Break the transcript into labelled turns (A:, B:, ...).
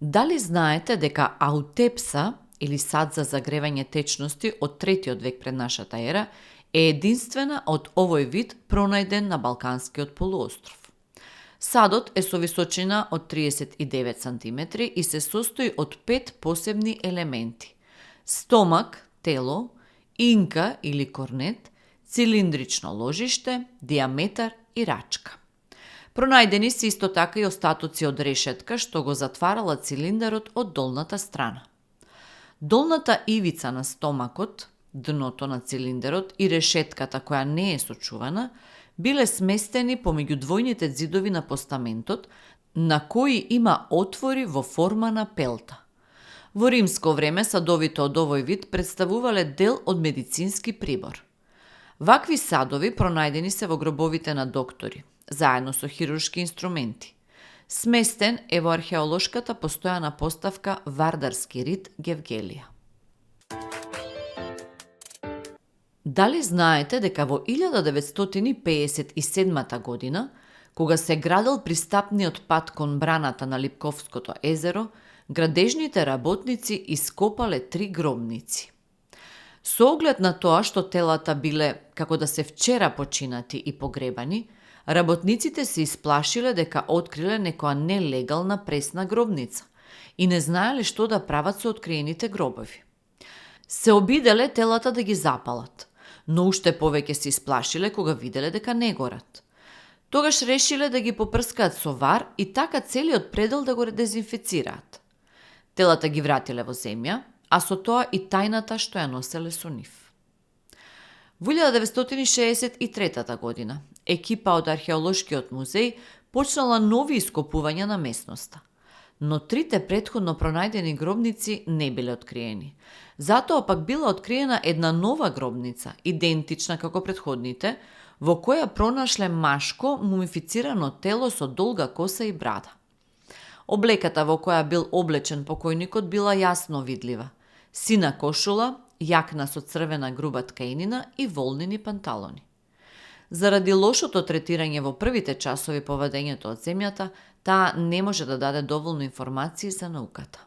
A: Дали знаете дека аутепса, или сад за загревање течности од 3 век пред нашата ера, е единствена од овој вид пронајден на Балканскиот полуостров? Садот е со височина од 39 см и се состои од 5 посебни елементи: стомак, тело, инка или корнет, цилиндрично ложиште, диаметар и рачка. Пронајдени се исто така и остатоци од решетка што го затварала цилиндарот од долната страна. Долната ивица на стомакот, дното на цилиндарот и решетката која не е сочувана, биле сместени помеѓу двојните ѕидови на постаментот, на кои има отвори во форма на пелта. Во римско време садовите од овој вид представувале дел од медицински прибор. Вакви садови пронајдени се во гробовите на доктори, заедно со хируршки инструменти. Сместен е во археолошката постојана поставка Вардарски рид Гевгелија. Дали знаете дека во 1957 година, кога се градел пристапниот пат кон браната на Липковското езеро, градежните работници ископале 3 гробници. Со оглед на тоа што телата биле како да се вчера починати и погребани, работниците се исплашиле дека откриле некоја нелегална пресна гробница и не знаеле што да прават со откриените гробови. Се обиделе телата да ги запалат, но уште повеќе се исплашиле кога виделе дека не горат. Тогаш решиле да ги попрскаат со вар и така целиот предел да го дезинфицираат. Телата ги вратиле во земја, а со тоа и тајната што ја носеле со нив. Во 1963 година екипа од археолошкиот музеј почнала нови ископувања на местноста, но 3 претходно пронајдени гробници не биле откриени. Затоа пак била откриена една нова гробница, идентична како претходните, во која пронашле машко мумифицирано тело со долга коса и брада. Облеката во која бил облечен покојникот била јасно видлива: сина кошула, јакна со црвена груба ткаинина и волнени панталони. Заради лошото третирање во првите часови по вадењето од земјата, таа не може да даде доволно информации за науката.